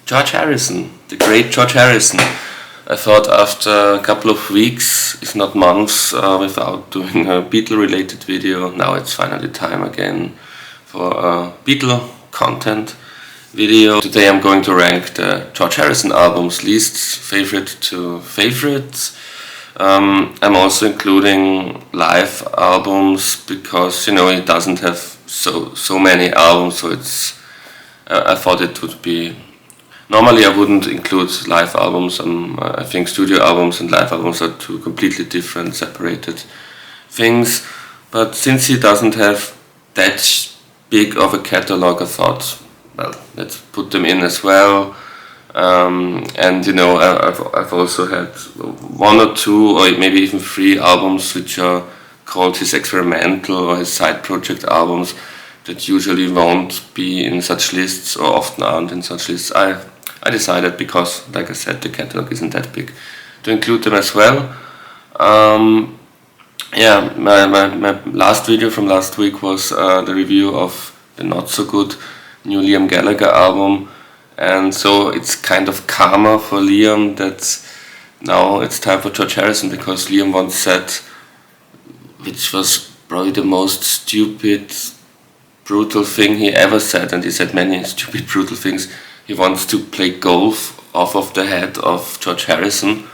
George Harrison, the great George Harrison. I thought after a couple of weeks, if not months, without doing a Beatle-related video, now it's finally time again for a Beatle content video. Today I'm going to rank the George Harrison albums, least favorite to favorites. I'm also including live albums because, you know, he doesn't have so many albums, so it's I thought it would be. Normally I wouldn't include live albums. I think studio albums and live albums are two completely different, separated things. But since he doesn't have that big of a catalog, I thought, well, let's put them in as well. And you know, I've also had one or two or maybe even 3 albums which are called his experimental or his side project albums that usually won't be in such lists or often aren't in such lists. I decided, because like I said, the catalog isn't that big, to include them as well. Yeah, my last video from last week was the review of the not so good new Liam Gallagher album, and so it's kind of karma for Liam that now it's time for George Harrison, because Liam once said, which was probably the most stupid, brutal thing he ever said, and he said many stupid, brutal things. He wants to play golf off of the head of George Harrison.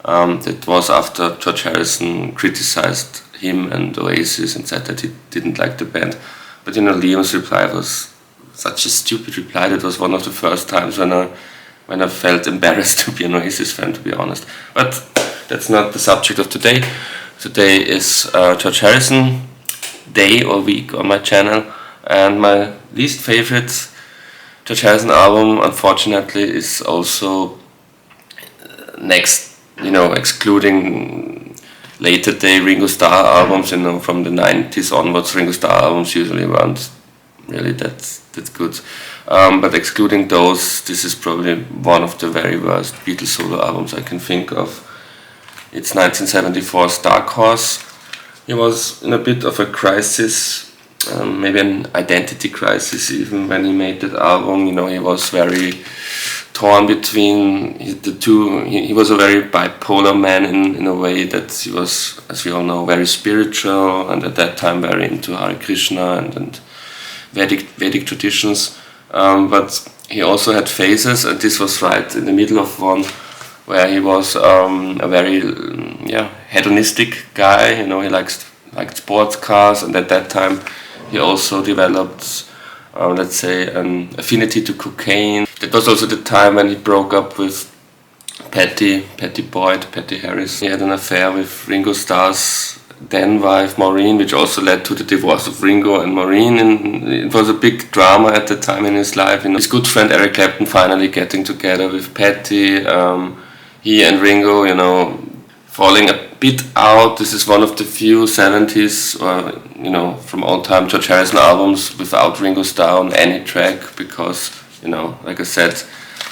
That was after George Harrison criticized him and Oasis and said that he didn't like the band. But you know, Liam's reply was such a stupid reply. That was one of the first times when I felt embarrassed to be an Oasis fan, to be honest. But that's not the subject of today. Today is George Harrison day or week on my channel, and my least favorite George Harrison album, unfortunately, is also next, you know, excluding later day Ringo Starr albums, you know, from the 90s onwards. Ringo Starr albums usually weren't really that good. But excluding those, this is probably one of the very worst Beatles solo albums I can think of. It's 1974's Dark Horse. He was in a bit of a crisis, maybe an identity crisis even, when he made that album. You know, he was very torn between the two. He was a very bipolar man in a way that he was, as we all know, very spiritual, and at that time very into Hari Krishna and Vedic traditions. But he also had phases, and this was right in the middle of one, where he was a very hedonistic guy. You know, he liked sports cars, and at that time he also developed, let's say, an affinity to cocaine. That was also the time when he broke up with Patty Harris. He had an affair with Ringo Starr's then wife Maureen, which also led to the divorce of Ringo and Maureen. And it was a big drama at the time in his life. You know, his good friend Eric Clapton finally getting together with Patty. He and Ringo, you know, falling a bit out. This is one of the few 70s or, you know, from all time George Harrison albums without Ringo Starr on any track, because, you know, like I said,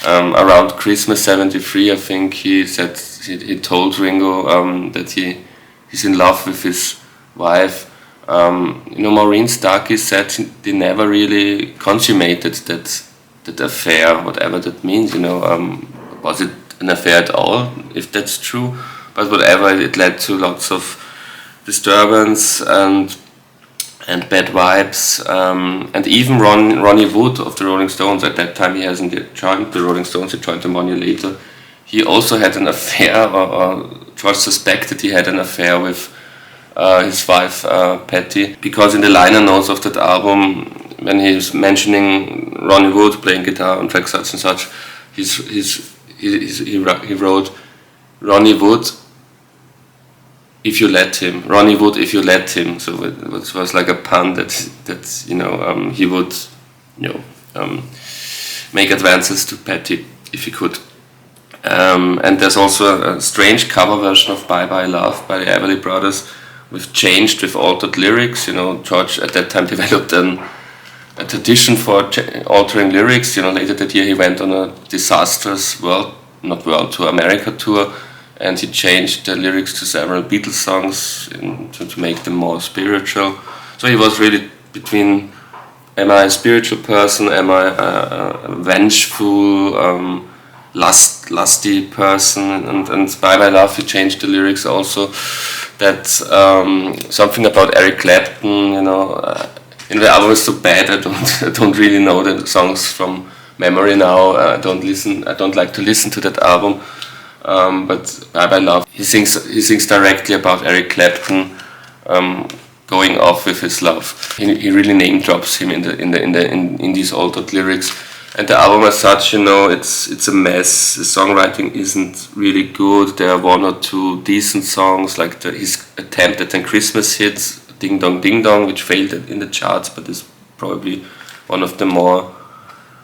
around Christmas '73, I think he said he told Ringo that he's in love with his wife. You know, Maureen Starkey said they never really consummated that affair, whatever that means. You know, was it an affair at all, if that's true? But whatever, it led to lots of disturbance and bad vibes, and even Ronnie Wood of the Rolling Stones, at that time he hasn't yet joined the Rolling Stones, he joined them 1 year later. He also had an affair, or George suspected he had an affair with his wife Patty, because in the liner notes of that album, when he's mentioning Ronnie Wood playing guitar on track such and such, he wrote Ronnie Wood if you let him. Ronnie Wood if you let him. So it was like a pun that you know, he would, you know, make advances to Patty if he could. And there's also a strange cover version of Bye Bye Love by the Everly Brothers with altered lyrics. You know, George at that time developed a tradition for altering lyrics. You know, later that year he went on a disastrous to America tour, and he changed the lyrics to several Beatles songs to make them more spiritual. So he was really between am I a spiritual person? Am I a vengeful, lusty person? And by my love, he changed the lyrics also. That something about Eric Clapton, you know. The album is so bad. I don't really know the songs from memory now. I don't like to listen to that album. But I love. He sings directly about Eric Clapton going off with his love. He really name drops him in these altered lyrics. And the album as such, you know, it's a mess. The songwriting isn't really good. There are one or two decent songs, like his attempt at 10 Christmas hits, Ding Dong, which failed in the charts, but is probably one of the more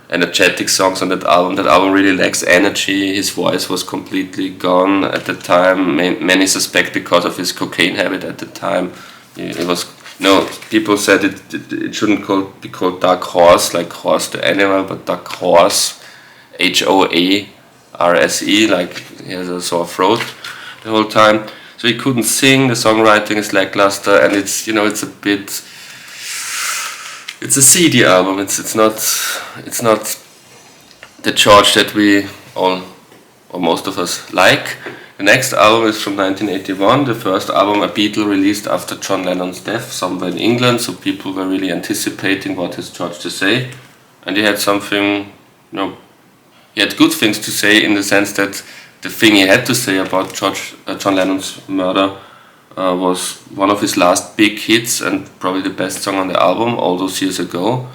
energetic songs on that album. That album really lacks energy. His voice was completely gone at the time. Many suspect because of his cocaine habit at the time. It was people said it shouldn't be called Dark Horse, like horse the animal, but Dark Horse, HOARSE, like he has a sore throat the whole time. So he couldn't sing. The songwriting is lackluster, and it's a seedy album. It's not the George that we all, or most of us, like. The next album is from 1981, the first album a Beatle released after John Lennon's death, somewhere in England. So people were really anticipating what has George to say, and he had something. He had good things to say in the sense that the thing he had to say about John Lennon's murder was one of his last big hits and probably the best song on the album all those years ago.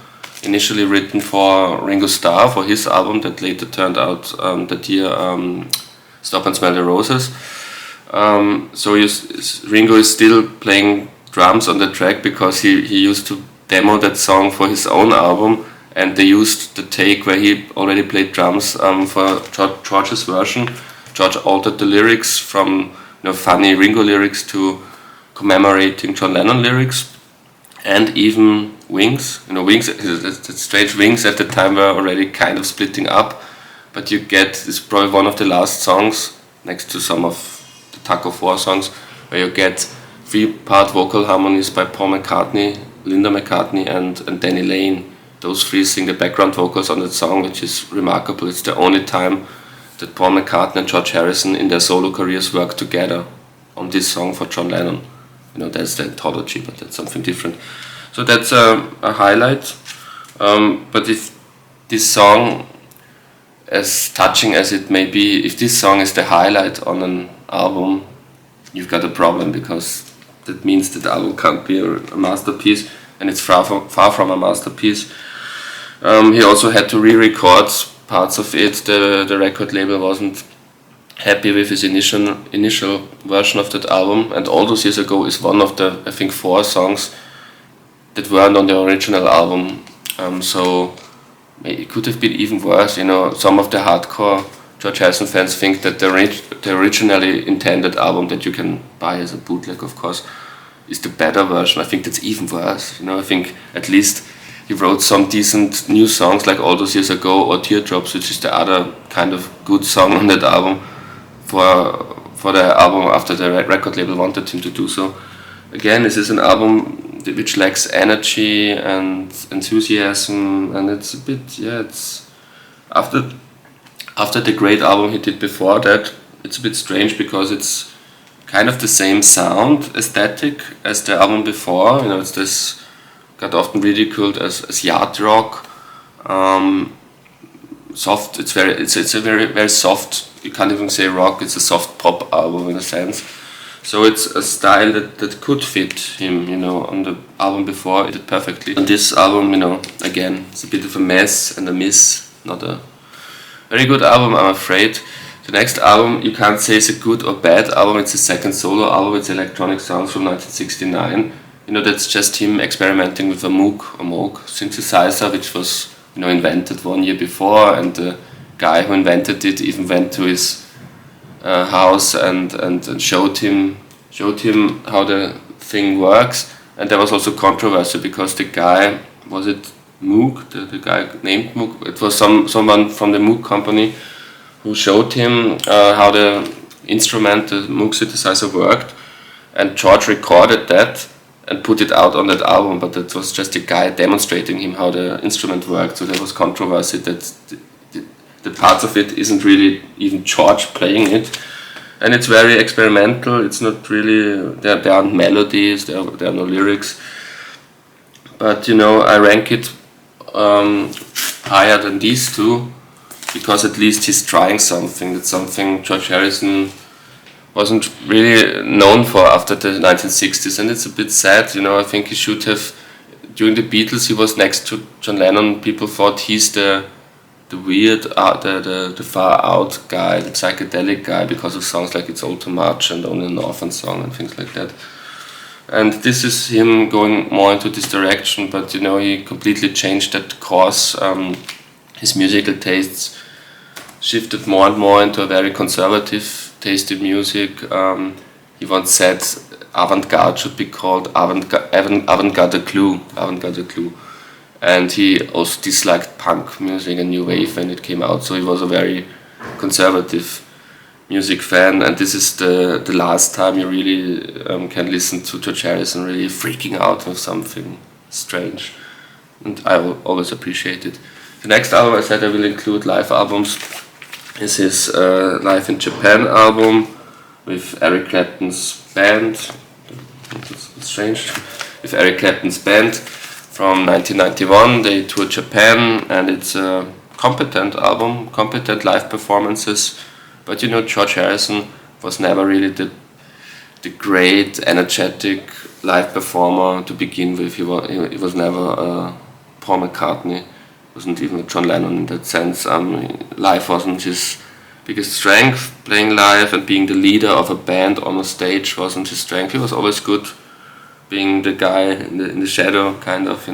Initially written for Ringo Starr for his album that later turned out that year, Stop and Smell the Roses. So Ringo is still playing drums on the track because he used to demo that song for his own album, and they used the take where he already played drums for George's version. George altered the lyrics from funny Ringo lyrics to commemorating John Lennon lyrics, and even Wings. Wings, the strange Wings at the time were already kind of splitting up, but you get, it's probably one of the last songs next to some of the Taco 4 songs where you get 3-part vocal harmonies by Paul McCartney, Linda McCartney and Danny Lane. Those three sing the background vocals on that song, which is remarkable. It's the only time that Paul McCartney and George Harrison in their solo careers work together on this song for John Lennon. That's the anthology, but that's something different. So that's a highlight. But if this song, as touching as it may be, if this song is the highlight on an album, you've got a problem, because that means that the album can't be a masterpiece, and it's far from a masterpiece. He also had to re-record parts of it. The record label wasn't happy with his initial version of that album, and All Those Years Ago is one of the, I think, 4 songs that weren't on the original album. So it could have been even worse. Some of the hardcore George Harrison fans think that the originally intended album that you can buy as a bootleg, of course, is the better version. I think that's even worse. I think at least he wrote some decent new songs like All Those Years Ago or Teardrops, which is the other kind of good song on that album, for the album after the record label wanted him to do so. Again, this is an album which lacks energy and enthusiasm, and it's a bit, it's after the great album he did before that, it's a bit strange because it's kind of the same sound aesthetic as the album before. It's this, got often ridiculed as yacht rock, soft. It's a very, very soft. You can't even say rock. It's a soft pop album in a sense. So it's a style that could fit him. On the album before it did perfectly. On this album, again, it's a bit of a mess and a miss. Not a very good album, I'm afraid. The next album, you can't say it's a good or bad album. It's his second solo album. It's Electronic Sounds from 1969. That's just him experimenting with a Moog synthesizer, which was invented 1 year before, and the guy who invented it even went to his house and showed him how the thing works. And there was also controversy because the guy, was it Moog, the guy named Moog? It was someone from the Moog company who showed him how the instrument, the Moog synthesizer, worked, and George recorded that and put it out on that album, but that was just a guy demonstrating him how the instrument worked. So there was controversy that the parts of it isn't really even George playing it, and it's very experimental. It's not really, there aren't melodies, there are no lyrics, but I rank it higher than these two, because at least he's trying something. That's something George Harrison wasn't really known for after the 1960s, and it's a bit sad. I think he should have. During the Beatles, he was next to John Lennon. People thought he's the weird, the far out guy, the psychedelic guy, because of songs like "It's All Too Much" and "Only an Orphan Song" and things like that. And this is him going more into this direction, but he completely changed that course. His musical tastes shifted more and more into a very conservative taste in music. He once said avant-garde should be called avant-garde clue. And he also disliked punk music and new wave when it came out, so he was a very conservative music fan, and this is the last time you really can listen to George Harrison really freaking out with something strange, and I will always appreciate it. The next album I said I will include live albums is his Live in Japan album with Eric Clapton's band. It's strange. With Eric Clapton's band from 1991, they toured Japan, and it's a competent album, competent live performances. But George Harrison was never really the great, energetic live performer to begin with. He was never Paul McCartney. Wasn't even John Lennon in that sense. Live wasn't his biggest strength. Playing live and being the leader of a band on a stage wasn't his strength. He was always good being the guy in the shadow, kind of,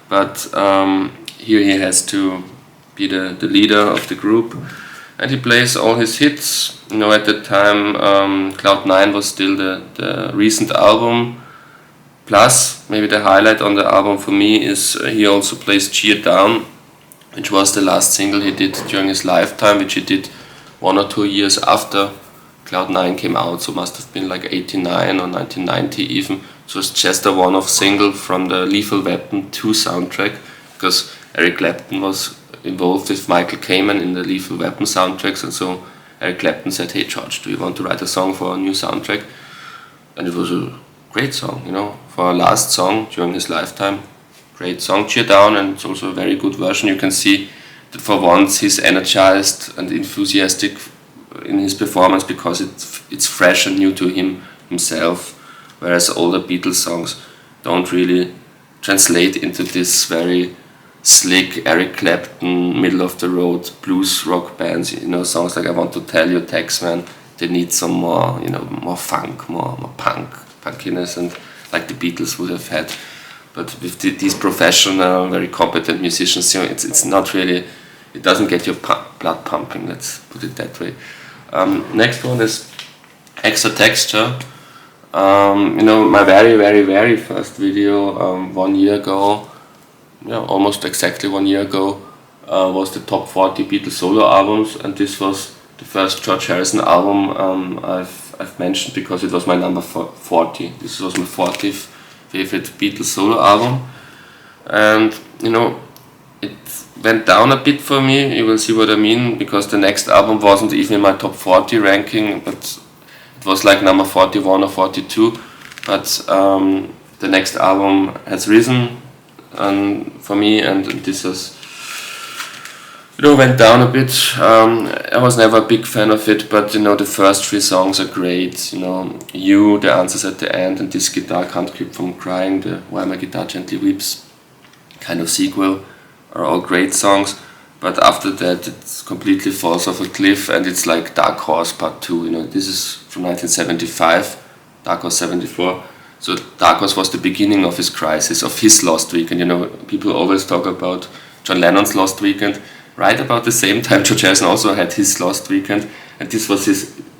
But here he has to be the leader of the group. And he plays all his hits. At the time, Cloud 9 was still the recent album. Plus, maybe the highlight on the album for me is he also plays Cheer Down, which was the last single he did during his lifetime, which he did 1 or 2 years after Cloud 9 came out, so must have been like 89 or 1990 even. So it's just a one-off single from the Lethal Weapon 2 soundtrack, because Eric Clapton was involved with Michael Kamen in the Lethal Weapon soundtracks, and so Eric Clapton said, "Hey George, do you want to write a song for a new soundtrack?" And it was a great song, for a last song during his lifetime. Great song, Cheer Down, and it's also a very good version. You can see that for once he's energized and enthusiastic in his performance, because it's fresh and new to himself, whereas older Beatles songs don't really translate into this very slick Eric Clapton, middle of the road blues rock bands. Songs like "I Want to Tell You," "Taxman," they need some more, more funk, more punkiness, and like the Beatles would have had. But with these professional, very competent musicians, it's not really, it doesn't get your blood pumping, let's put it that way. Next one is Extra Texture. My very, very, very first video 1 year ago, almost exactly 1 year ago, was the top 40 Beatles solo albums, and this was the first George Harrison album I've mentioned, because it was my number 40. This was my 40th favorite Beatles solo album, and it went down a bit for me. You will see what I mean, because the next album wasn't even in my top 40 ranking, but it was like number 41 or 42. But the next album has risen for me, and this has went down a bit. I was never a big fan of it, but the first 3 songs are great. You, The Answers at the End, and This Guitar Can't Keep From Crying, the Why My Guitar Gently Weeps kind of sequel, are all great songs. But after that it completely falls off a cliff, and it's like Dark Horse Part 2. This is from 1975, Dark Horse 74. So Dark Horse was the beginning of his crisis, of his lost weekend. People always talk about John Lennon's lost weekend. Right about the same time, George Harrison also had his Lost Weekend, and this was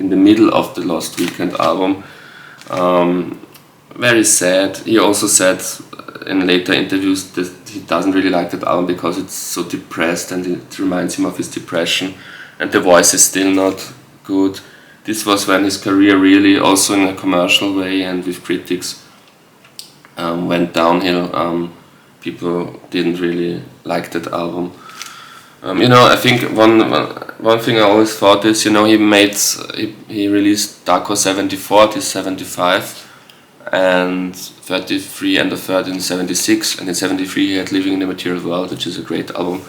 in the middle of the Lost Weekend album. Very sad. He also said in later interviews that he doesn't really like that album because it's so depressed, and it reminds him of his depression, and the voice is still not good. This was when his career really, also in a commercial way and with critics, went downhill. People didn't really like that album. I think one thing I always thought is, he released Darko 74 to 75, and 33 and the third in 76, and in 73 he had Living in the Material World, which is a great album.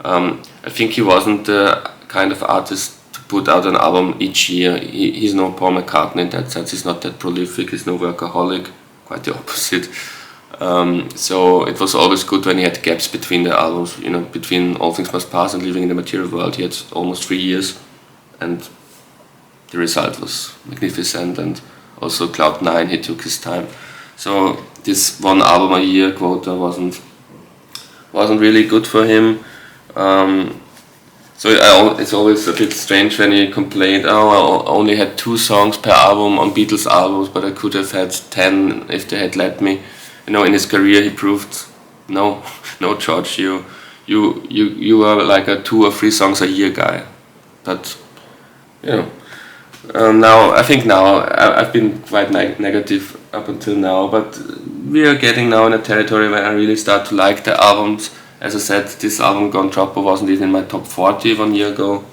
I think he wasn't the kind of artist to put out an album each year. He's no Paul McCartney in that sense. He's not that prolific. He's no workaholic. Quite the opposite. So it was always good when he had gaps between the albums. Between All Things Must Pass and Living in the Material World, he had almost 3 years, and the result was magnificent. And also Cloud 9, he took his time. So this one album a year quota wasn't really good for him. So it's always a bit strange when he complained, I only had 2 songs per album on Beatles albums, but I could have had 10 if they had let me. In his career he proved, no, George, you are like a 2 or 3 songs a year guy. But now I've been quite negative up until now, but we are getting now in a territory where I really start to like the albums. As I said, this album Gone Dropper wasn't even in my top 40 1 year ago.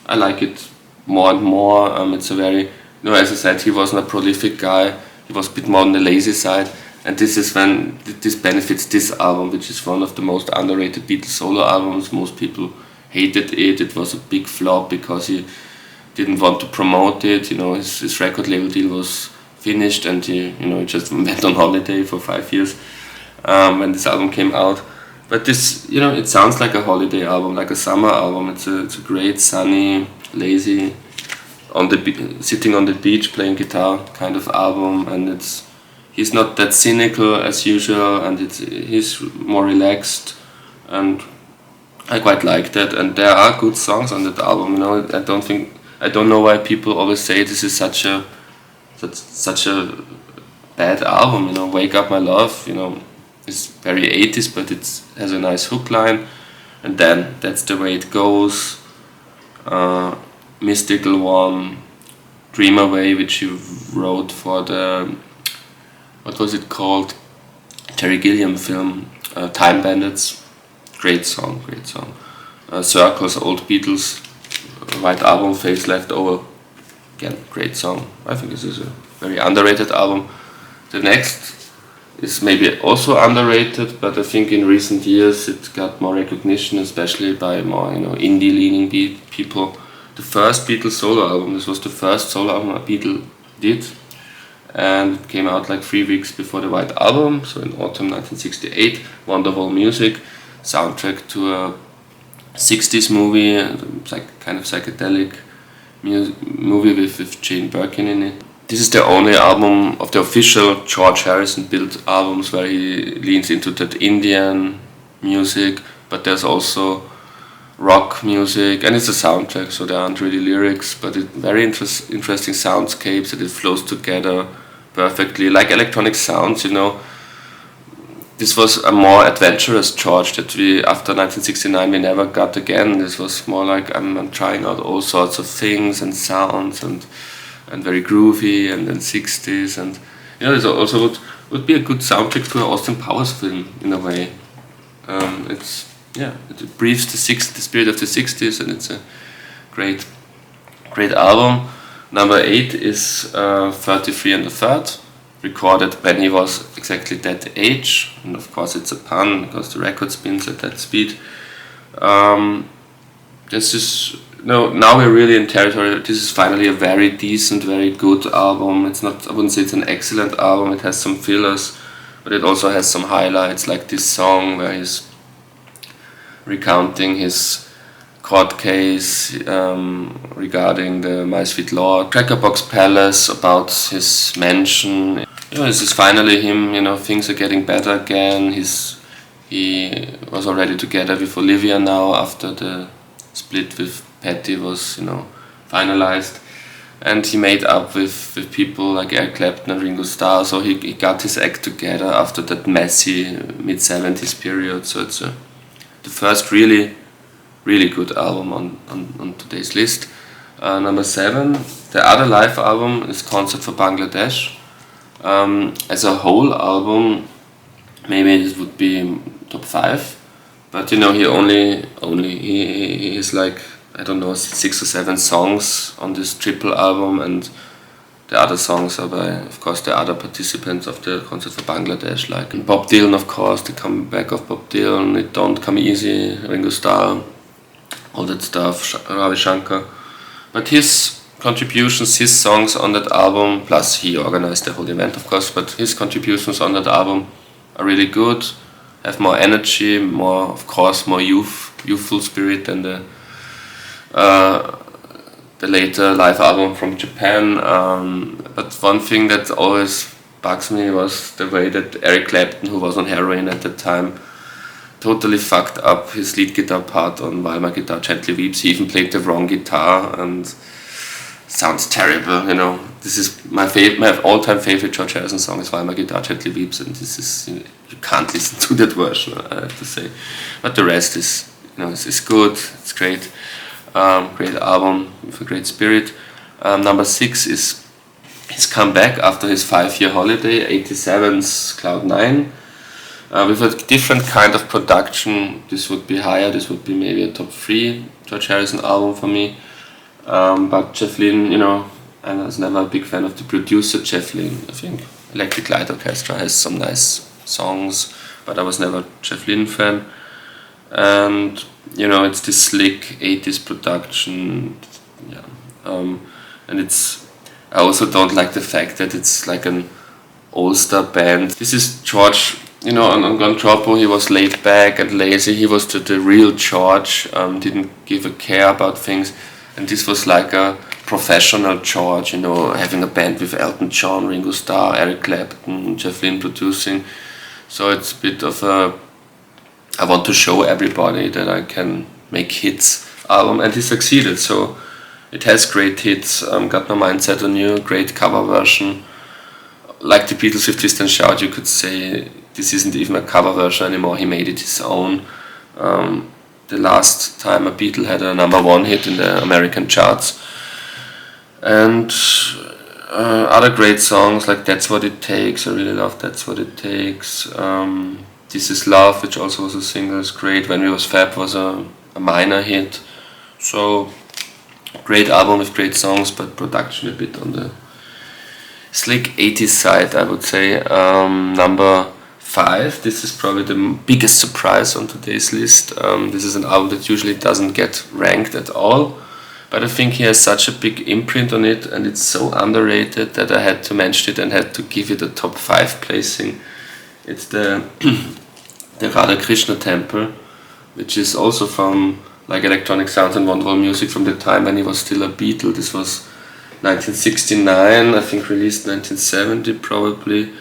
I like it more and more. It's a very, as I said, he wasn't a prolific guy. He was a bit more on the lazy side. And this is when this benefits this album, which is one of the most underrated Beatles solo albums. Most people hated it. It was a big flop because he didn't want to promote it. His record label deal was finished, and he just went on holiday for 5 years when this album came out. But this, it sounds like a holiday album, like a summer album. It's a great, sunny, lazy, sitting on the beach playing guitar kind of album, and he's not that cynical as usual, and he's more relaxed, and I quite like that. And there are good songs on that album. I don't know why people always say this is such a bad album. Wake Up My Love, it's very 80s, but it has a nice hook line, and then That's the Way It Goes, Mystical One, Dream Away, which he wrote for the, what was it called, Terry Gilliam film, Time Bandits, great song. Circles, Old Beatles, White Album, Face Left Over, again, great song. I think this is a very underrated album. The next is maybe also underrated, but I think in recent years it got more recognition, especially by more indie-leaning people. The first Beatles solo album, this was the first solo album a Beatle did, and it came out like 3 weeks before the White Album, so in autumn 1968. Wonderwall music, soundtrack to a 60s movie, like kind of psychedelic movie with Jane Birkin in it. This is the only album of the official George Harrison built albums where he leans into that Indian music, but there's also rock music, and it's a soundtrack, so there aren't really lyrics, but it's very interesting soundscapes, and it flows together perfectly, like electronic sounds. This was a more adventurous George that after 1969 we never got again. This was more like I'm trying out all sorts of things and sounds, and very groovy, and then 60s, and this also would be a good soundtrack to an Austin Powers film in a way. It breathes the spirit of the 60s, and it's a great album. Number 8 is 33 and a Third, recorded when he was exactly that age, and of course it's a pun because the record spins at that speed. Now we're really in territory. This is finally a very decent, very good album. I wouldn't say it's an excellent album. It has some fillers, but it also has some highlights, like this song where he's recounting his court case regarding the My Sweet Lord, Crackerbox Palace, about his mansion. This is finally him. Things are getting better again. He was already together with Olivia now after the split with Patty was finalized, and he made up with people like Eric Clapton and Ringo Starr, so he got his act together after that messy mid-70s period. So it's the first really good album on today's list. Number 7, the other live album is Concert for Bangladesh, As a whole album, maybe it would be top 5. But he he has like, I don't know, 6 or 7 songs on this triple album, and the other songs are by, of course, the other participants of the concert for Bangladesh, like Bob Dylan, of course, the comeback of Bob Dylan, It Don't Come Easy, Ringo Starr, all that stuff, Ravi Shankar. But his contributions, his songs on that album, plus he organized the whole event, of course, but his contributions on that album are really good, have more energy, more, of course, more youthful spirit than the later live album from Japan. But one thing that always bugs me was the way that Eric Clapton, who was on heroin at the time, totally fucked up his lead guitar part on While My Guitar Gently Weeps. He even played the wrong guitar and sounds terrible, you know. This is my all-time favorite George Harrison song is While My Guitar Gently Weeps, and this is, you can't listen to that version, I have to say. But the rest is, is good, it's great. Great album with a great spirit. Number 6 is his comeback after his 5-year holiday, 87's Cloud 9. With a different kind of production, this would be higher, this would be maybe a top 3 George Harrison album for me. But Jeff Lynne, I was never a big fan of the producer Jeff Lynne. I think Electric Light Orchestra has some nice songs, but I was never a Jeff Lynne fan. And it's this slick 80s production, and I also don't like the fact that it's like an all-star band. This is George, on Gon Troppo he was laid back and lazy, he was the real George, didn't give a care about things, and this was like a professional George, having a band with Elton John, Ringo Starr, Eric Clapton, Jeff Lynne producing, so it's a bit of I want to show everybody that I can make hits album, and he succeeded. So it has great hits. Got My Mind Set on You, great cover version. Like the Beatles with Twist and Shout, you could say this isn't even a cover version anymore. He made it his own. The last time a Beatle had a number 1 hit in the American charts, and other great songs like That's What It Takes. I really love That's What It Takes. This Is Love, which also was a single, is great. When We Was Fab was a minor hit. So, great album with great songs, but production a bit on the slick 80s side, I would say. Number 5, this is probably the biggest surprise on today's list. This is an album that usually doesn't get ranked at all, but I think he has such a big imprint on it, and it's so underrated that I had to mention it and had to give it a top 5 placing. It's the Krishna Temple, which is also from like electronic sounds and Wonderwall music from the time when he was still a Beatle. This was 1969, I think released 1970 probably,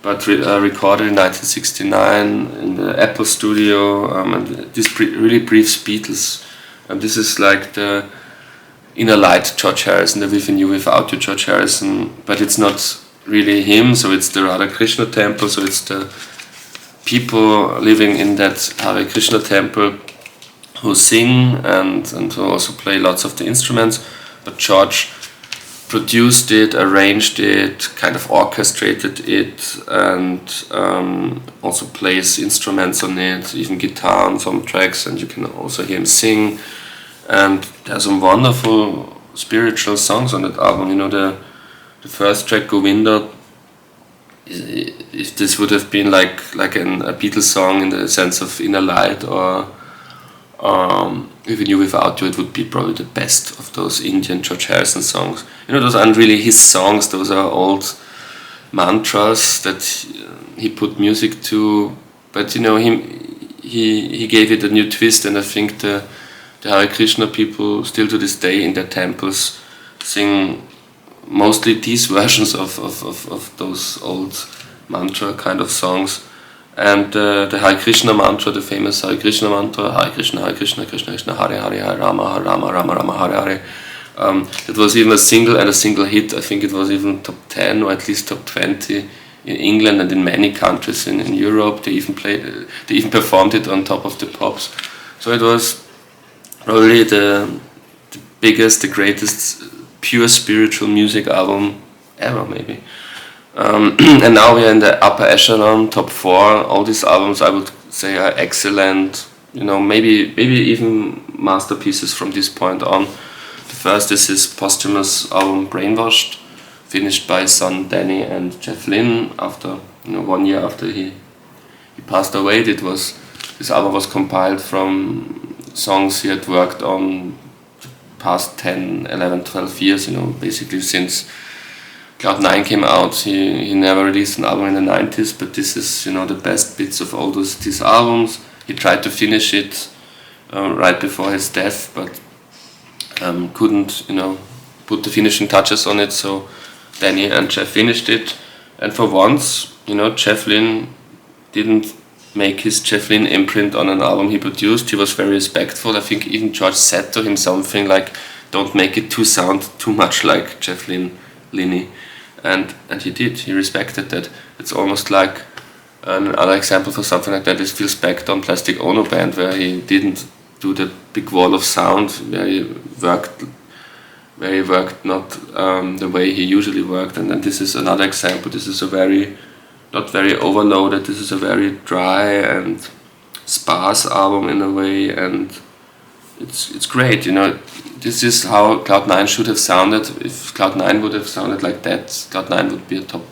but recorded in 1969 in the Apple studio, and this really briefs Beatles. And this is like the Inner Light George Harrison, the Within You Without You George Harrison, but it's not really him, so it's the Radha Krishna Temple, so it's the people living in that Hare Krishna temple who sing and who also play lots of the instruments, but George produced it, arranged it, kind of orchestrated it, and also plays instruments on it, even guitar on some tracks, and you can also hear him sing. And there's some wonderful spiritual songs on that album. The first track, Govinda, if this would have been like a Beatles song in the sense of Inner Light or Within You Without You, it would be probably the best of those Indian George Harrison songs. Those aren't really his songs, those are old mantras that he put music to, but he gave it a new twist, and I think the Hare Krishna people still to this day in their temples sing mostly these versions of those old mantra kind of songs. And the Hare Krishna mantra, the famous Hare Krishna mantra, Hare Krishna, Krishna Krishna, Hare Hare, Hare Rama, Rama Rama, Hare Hare. It was even a single and a single hit. I think it was even top 10 or at least top 20 in England and in many countries in Europe. They even performed it on Top of the Pops. So it was probably the biggest, the greatest pure spiritual music album ever, maybe. And now we are in the upper echelon, top 4. All these albums I would say are excellent. Maybe even masterpieces from this point on. The first is his posthumous album Brainwashed, finished by his son Danny and Jeff Lynne after 1 year after he passed away. This album was compiled from songs he had worked on the past 10, 11, 12 years, basically since Cloud9 came out. He never released an album in the 90s, but this is the best bits of all these albums. He tried to finish it right before his death, but couldn't put the finishing touches on it, so Danny and Jeff finished it. And for once, Jeff Lynne didn't make his Jeff Lynne imprint on an album he produced. He was very respectful. I think even George said to him something like, don't make it sound too much like Jeff Lynne. And he did. He respected that. It's almost like another example for something like that is Phil Spector on Plastic Ono Band, where he didn't do the big wall of sound, where he worked not the way he usually worked. And then this is another example. This is not very overloaded. This is a very dry and sparse album in a way, and it's great. This is how Cloud9 should have sounded. If Cloud9 would have sounded like that, Cloud9 would be a top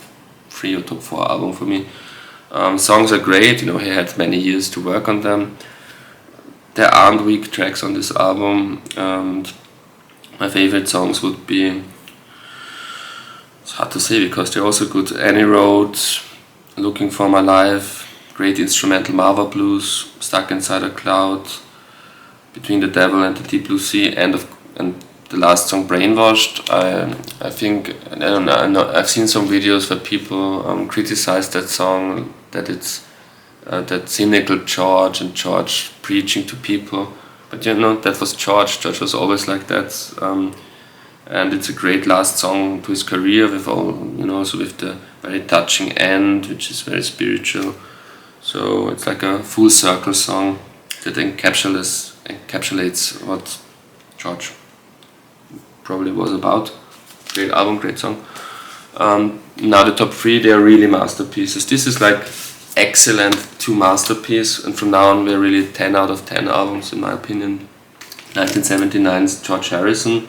3 or top 4 album for me. Songs are great, he had many years to work on them. There aren't weak tracks on this album, and my favorite songs would be, it's hard to say because they're also good, Any Road, Looking for My Life, great instrumental Marva Blues, Stuck Inside a Cloud, Between the Devil and the Deep Blue Sea, and the last song Brainwashed. I think, I don't know, I've seen some videos where people criticize that song, that it's that cynical George and George preaching to people, but that was George. George was always like that, and it's a great last song to his career with all, so with the very touching end, which is very spiritual. So it's like a full circle song that encapsulates what George probably was about. Great album, great song. Now the top 3, they are really masterpieces. This is like excellent 2 masterpieces, and from now on we're really 10 out of 10 albums in my opinion. 1979's George Harrison.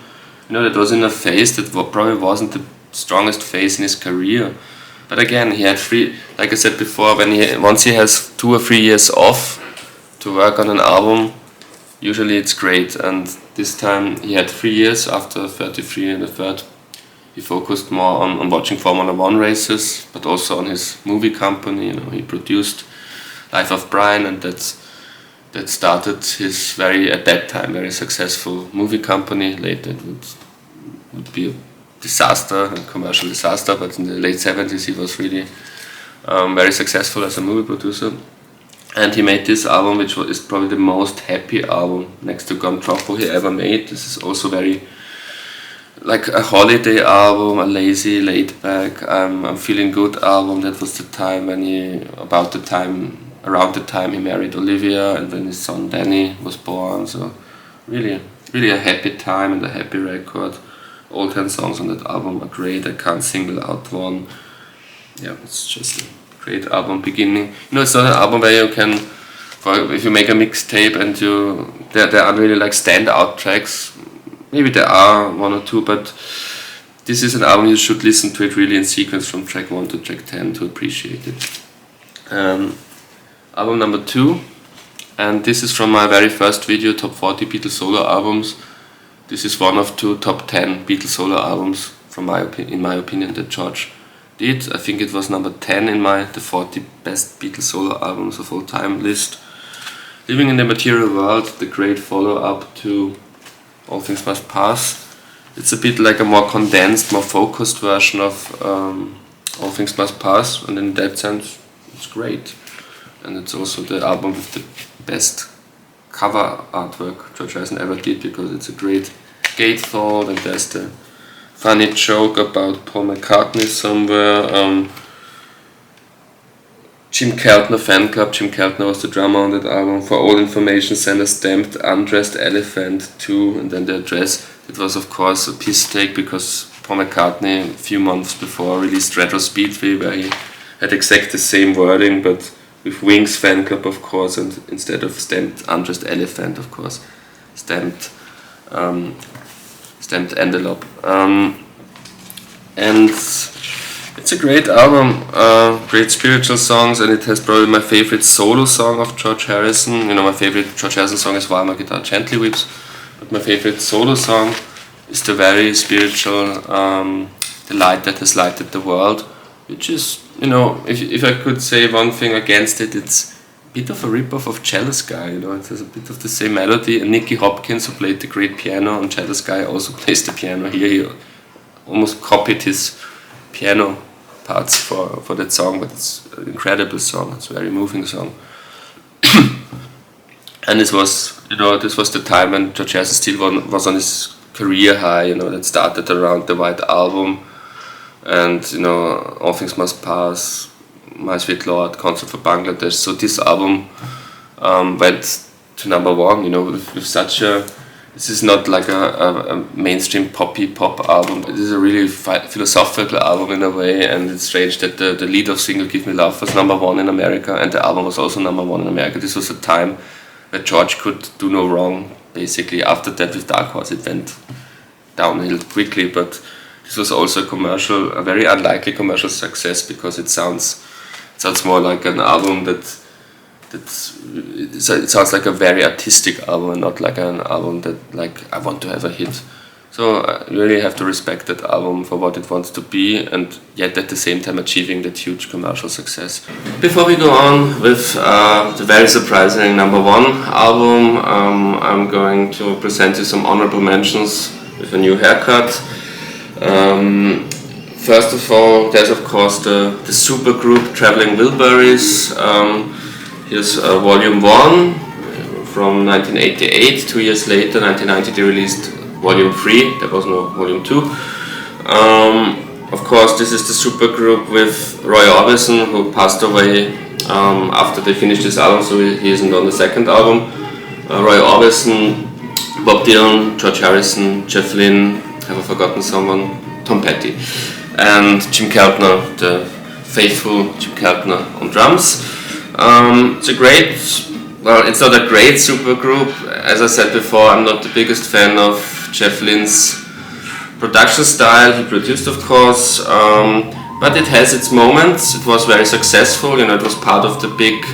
That was in a phase that probably wasn't the strongest phase in his career. But again, he had 3, like I said before, once he has 2 or 3 years off to work on an album, usually it's great. And this time he had 3 years after 33 and a third. He focused more on watching Formula 1 races, but also on his movie company. He produced Life of Brian, and that started his at that time, very successful movie company. Later it would be a disaster, a commercial disaster, but in the late 70s he was really very successful as a movie producer. And he made this album, which is probably the most happy album next to Gone Troppo he ever made. This is also very like a holiday album, a lazy, laid back, I'm feeling good album. That was the time around the time he married Olivia and when his son Danny was born. So really a happy time and a happy record. All 10 songs on that album are great. I can't single out one. Yeah, it's just a great album beginning. It's not an album where you can, if you make a mixtape and there aren't really like standout tracks. Maybe there are 1 or 2, but this is an album you should listen to it really in sequence from track 1 to track 10 to appreciate it. Album number 2, and this is from my very first video, Top 40 Beetle Solo Albums. This is one of 2 top 10 Beetle Solo albums in my opinion that George did. I think it was number 10 in the 40 best Beatle solo albums of all time list. Living in the Material World, the great follow-up to All Things Must Pass. It's a bit like a more condensed, more focused version of All Things Must Pass, and in that sense it's great. And it's also the album with the best cover artwork George Harrison ever did, because it's a great gatefold and there's the funny joke about Paul McCartney somewhere. Jim Keltner fan club. Jim Keltner was the drummer on that album. For all information, send a stamped undressed elephant to, and then the address. It was of course a piss take because Paul McCartney a few months before released Retro Speedway, where he had exactly the same wording, but with Wings fan club, of course, and instead of stamped undressed elephant, of course, stamped envelope. And it's a great album, great spiritual songs, and it has probably my favorite solo song of George Harrison. You know, my favorite George Harrison song is While My Guitar Gently Weeps, but my favorite solo song is the very spiritual The Light That Has Lighted the World, which is, you know, if I could say one thing against it, it's a bit of a rip-off of Jealous Guy, you know, it has a bit of the same melody, and Nicky Hopkins, who played the great piano on Jealous Guy, also plays the piano here. He almost copied his piano parts for that song, but it's an incredible song, it's a very moving song. And this was, you know, this was the time when George Harrison still was on his career high, you know, that started around the White Album, and, you know, All Things Must Pass, My Sweet Lord, Concert for Bangladesh. So this album went to #1, you know, with such a, this is not like a mainstream poppy pop album. It is a really philosophical album in a way, and it's strange that the lead of single Give Me Love was #1 in America, and the album was also #1 in America. This was a time where George could do no wrong, basically. After that with Dark Horse it went downhill quickly, but this was also a very unlikely commercial success, because it sounds more like an album it sounds like a very artistic album, and not like an album that, like, I want to have a hit. So I really have to respect that album for what it wants to be, and yet at the same time achieving that huge commercial success. Before we go on with the very surprising #1 album, I'm going to present you some honorable mentions with a new haircut. First of all, there's of course the supergroup Traveling Wilburys. Here's Volume 1 from 1988. 2 years later, 1990, they released Volume 3. There was no Volume 2. Of course, this is the supergroup with Roy Orbison, who passed away after they finished this album, so he isn't on the second album. Roy Orbison, Bob Dylan, George Harrison, Jeff Lynne, have I forgotten someone? Tom Petty. And Jim Keltner, the faithful Jim Keltner on drums. It's not a great supergroup. As I said before, I'm not the biggest fan of Jeff Lynne's production style. He produced, of course, but it has its moments. It was very successful, you know, it was part of the big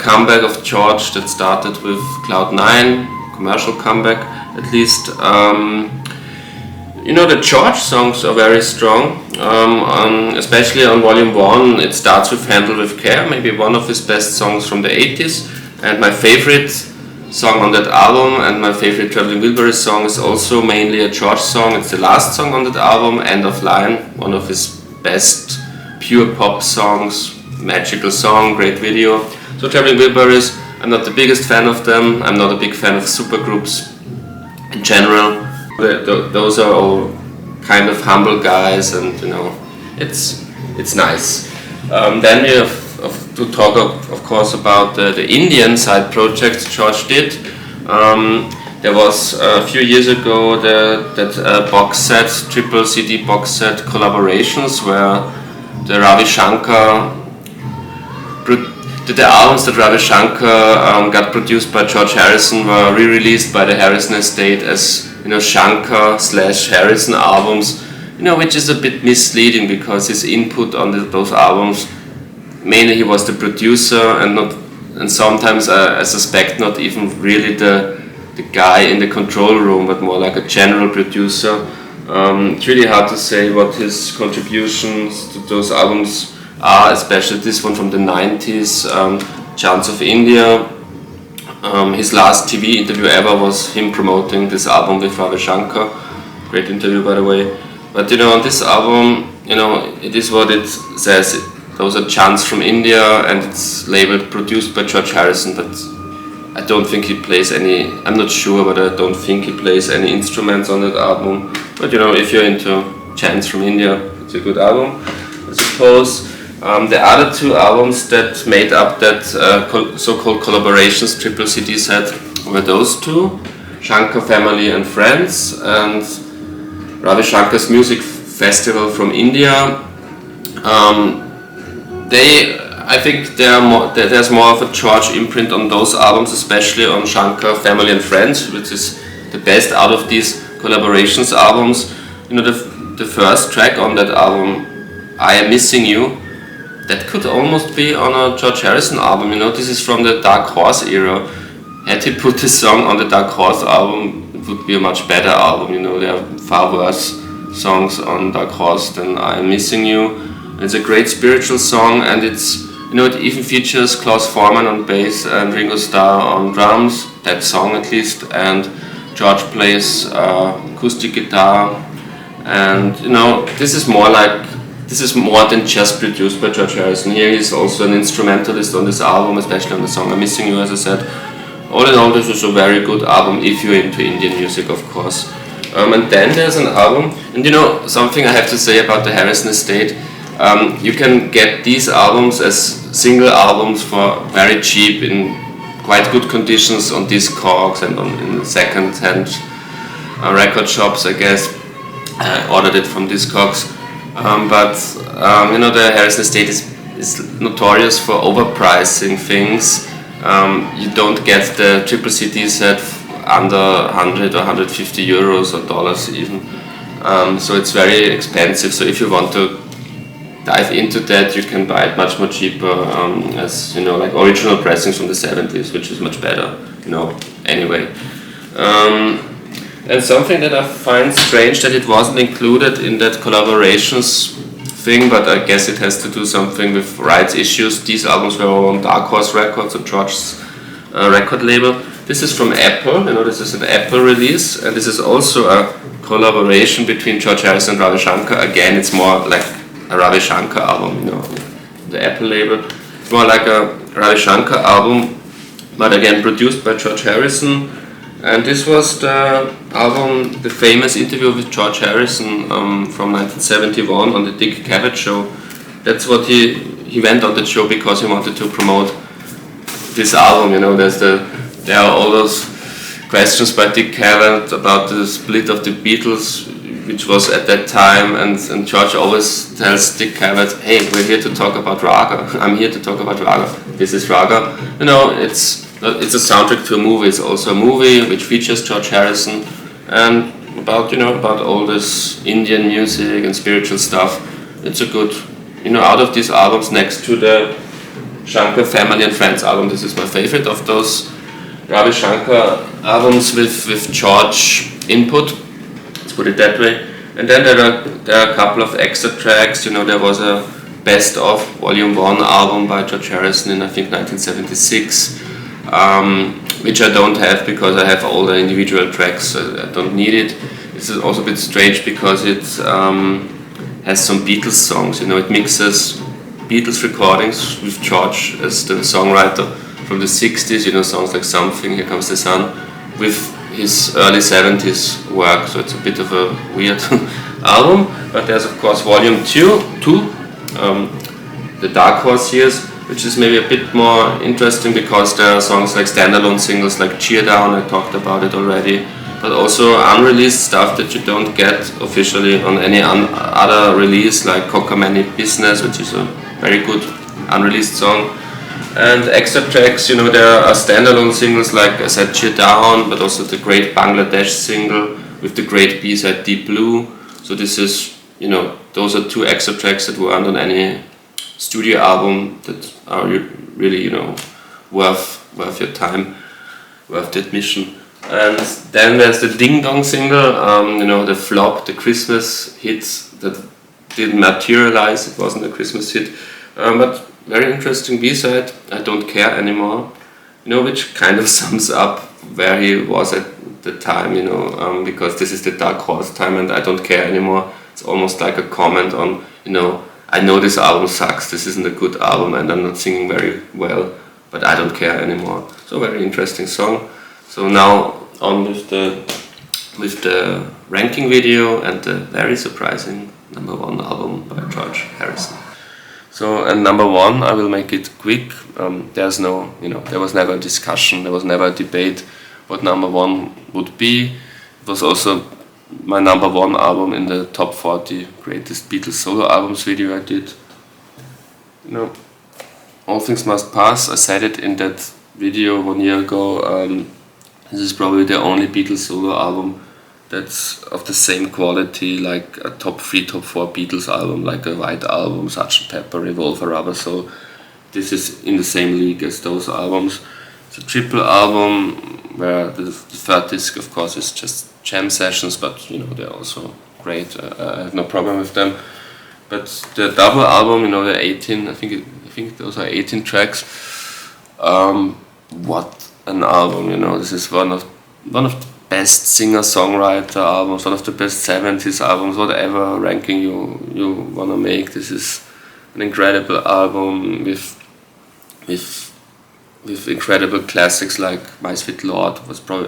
comeback of George that started with Cloud 9, commercial comeback at least. You know, the George songs are very strong, especially on Volume 1. It starts with Handle With Care, maybe one of his best songs from the 80s, and my favorite song on that album, and my favorite Traveling Wilburys song, is also mainly a George song. It's the last song on that album, End of Line, one of his best pure pop songs, magical song, great video. So Traveling Wilburys, I'm not the biggest fan of them. I'm not a big fan of supergroups in general. Those are all kind of humble guys, and, you know, it's nice. Then we have to talk of course about the Indian side projects George did. There was a few years ago that box set, triple CD box set collaborations, where the albums that Ravi Shankar got produced by George Harrison were re-released by the Harrison estate as, you know, Shankar/Harrison albums, you know, which is a bit misleading, because his input on those albums, mainly he was the producer, and sometimes I suspect not even really the guy in the control room, but more like a general producer. It's really hard to say what his contributions to those albums are, especially this one from the 90s, Chants of India. His last TV interview ever was him promoting this album with Ravi Shankar. Great interview, by the way. But, you know, on this album, you know, it is what it says. Those are chants from India, and it's labeled produced by George Harrison, but I don't think he plays any, I'm not sure, but I don't think he plays any instruments on that album. But, you know, if you're into chants from India, it's a good album, I suppose. The other two albums that made up that so-called collaborations triple CD set were those two, Shankar Family and Friends, and Ravi Shankar's music festival from India. I think there's more of a George imprint on those albums, especially on Shankar Family and Friends, which is the best out of these collaborations albums. You know, the first track on that album, I Am Missing You, that could almost be on a George Harrison album. You know, this is from the Dark Horse era. Had he put this song on the Dark Horse album, it would be a much better album. You know, there are far worse songs on Dark Horse than I Am Missing You. It's a great spiritual song, and it's, you know, it even features Klaus Voormann on bass and Ringo Starr on drums, that song at least, and George plays acoustic guitar, and you know, this is more than just produced by George Harrison. Here he's also an instrumentalist on this album, especially on the song I'm Missing You, as I said. All in all, this is a very good album if you're into Indian music, of course. And then there's an album, and you know, something I have to say about the Harrison estate. You can get these albums as single albums for very cheap in quite good conditions on Discogs and in second-hand record shops, I guess. I ordered it from Discogs. You know, the Harrison estate is notorious for overpricing things. You don't get the triple CD set under 100 or 150 euros or dollars even. So it's very expensive. So if you want to dive into that, you can buy it much more cheaper as, you know, like original pressings from the 70s, which is much better, you know, anyway. And something that I find strange that it wasn't included in that collaborations thing, but I guess it has to do something with rights issues. These albums were all on Dark Horse Records, or George's record label. This is from Apple, you know, this is an Apple release, and this is also a collaboration between George Harrison and Ravi Shankar. Again, it's more like a Ravi Shankar album, you know, the Apple label. It's more like a Ravi Shankar album, but again produced by George Harrison. And this was the album, the famous interview with George Harrison from 1971 on the Dick Cavett show. That's what he went on that show because he wanted to promote this album. You know, there are all those questions by Dick Cavett about the split of the Beatles, which was at that time, and George always tells Dick Cavett, hey, we're here to talk about Raga. I'm here to talk about Raga. This is Raga. You know, it's a soundtrack to a movie. It's also a movie which features George Harrison and about all this Indian music and spiritual stuff. It's a good, you know, out of these albums next to the Shankar Family and Friends album, this is my favorite of those Ravi Shankar albums with George input. Let's put it that way. And then there are a couple of extra tracks. You know, there was a Best of Volume 1 album by George Harrison in I think 1976. Which I don't have because I have all the individual tracks, so I don't need it. This is also a bit strange because it has some Beatles songs, you know, it mixes Beatles recordings with George as the songwriter from the 60s, you know, songs like Something, Here Comes the Sun, with his early 70s work, so it's a bit of a weird album. But there's of course Volume 2, the Dark Horse years, which is maybe a bit more interesting because there are songs like standalone singles like Cheer Down, I talked about it already, but also unreleased stuff that you don't get officially on any other release, like Cockamamie Business, which is a very good unreleased song. And extra tracks, you know, there are standalone singles like I said Cheer Down, but also the great Bangladesh single with the great B-side Deep Blue. So this is, you know, those are two extra tracks that weren't on any studio album that are really, you know, worth your time, worth the admission. And then there's the Ding Dong single, you know, the flop, the Christmas hits that didn't materialize. It wasn't a Christmas hit, but very interesting B-side, I Don't Care Anymore, you know, which kind of sums up where he was at the time, you know, because this is the Dark Horse time and I Don't Care Anymore. It's almost like a comment on, you know, I know this album sucks, this isn't a good album and I'm not singing very well, but I don't care anymore. So very interesting song. So now on with the ranking video and the very surprising #1 album by George Harrison. So and #1, I will make it quick. There's no, you know, there was never a discussion, there was never a debate what #1 would be. It was also my #1 album in the top 40 greatest Beatles solo albums video I did. You know, All Things Must Pass, I said it in that video 1 year ago. This is probably the only Beatles solo album that's of the same quality like a top 3, top 4 Beatles album, like a White Album, Sgt. Pepper, Revolver, Rubber Soul. This is in the same league as those albums. It's a triple album where the third disc, of course, is just jam sessions, but you know, they're also great. I have no problem with them. But the double album, you know, the 18, I think those are 18 tracks. What an album, you know! This is one of the best singer-songwriter albums, one of the best 70s albums, whatever ranking you wanna make. This is an incredible album with incredible classics like My Sweet Lord.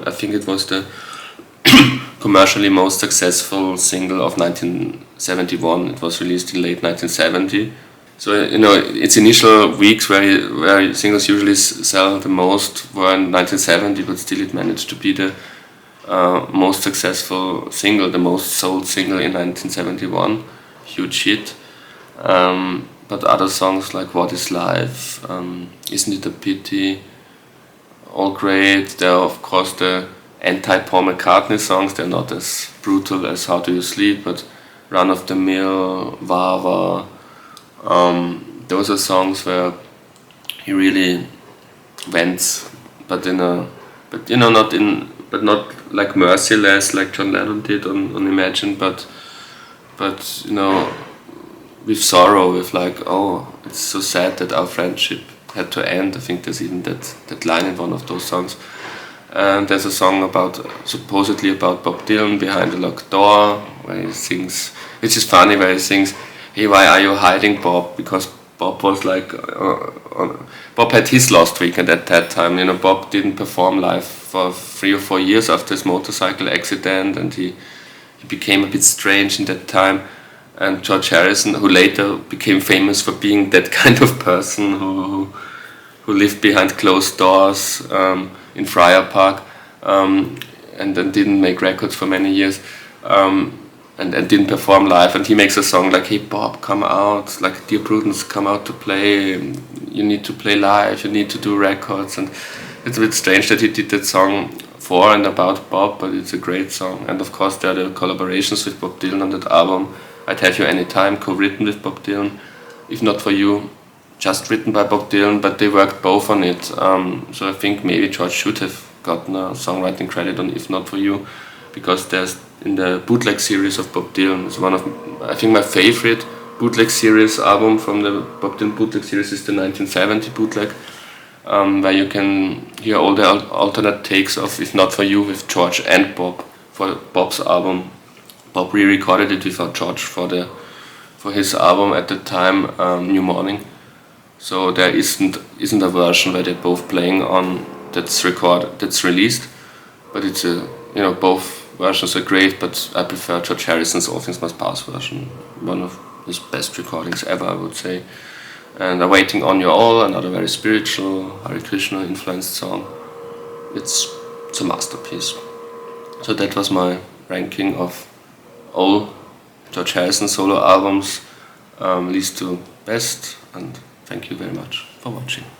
I think it was the commercially most successful single of 1971. It was released in late 1970. So you know, its initial weeks where singles usually sell the most were in 1970, but still it managed to be the most successful single, the most sold single in 1971. Huge hit. But other songs like What Is Life, Isn't It a Pity, all great. There are of course the anti-Paul McCartney songs. They're not as brutal as How Do You Sleep, but Run of the Mill, Wawa. Those are songs where he really went, but not like Merciless like John Lennon did on Imagine, but you know, with sorrow, with like, oh, it's so sad that our friendship had to end. I think there's even that line in one of those songs. And there's a song supposedly about Bob Dylan, Behind a Locked Door, where he sings, which is funny, where he sings, hey, why are you hiding, Bob? Because Bob was like, Bob had his lost weekend at that time. You know, Bob didn't perform live for 3 or 4 years after his motorcycle accident, and he became a bit strange in that time. And George Harrison, who later became famous for being that kind of person who lived behind closed doors in Friar Park, and then didn't make records for many years, and didn't perform live. And he makes a song like, hey Bob, come out, like Dear Prudence, come out to play, you need to play live, you need to do records. And it's a bit strange that he did that song for and about Bob, but it's a great song. And of course there are the collaborations with Bob Dylan on that album. I'd Have You Anytime, co-written with Bob Dylan. If Not For You, just written by Bob Dylan, but they worked both on it. So I think maybe George should have gotten a songwriting credit on If Not For You, because there's in the bootleg series of Bob Dylan, it's one of, I think my favorite bootleg series album from the Bob Dylan bootleg series is the 1970 bootleg, where you can hear all the alternate takes of If Not For You with George and Bob for Bob's album. Bob re-recorded it without George for his album at the time, New Morning. So there isn't a version where they're both playing on that's released, but it's both versions are great. But I prefer George Harrison's All Things Must Pass version, one of his best recordings ever, I would say. And Waiting on You All, another very spiritual Hare Krishna influenced song. It's a masterpiece. So that was my ranking of all George Harrison solo albums, least to best, and thank you very much for watching.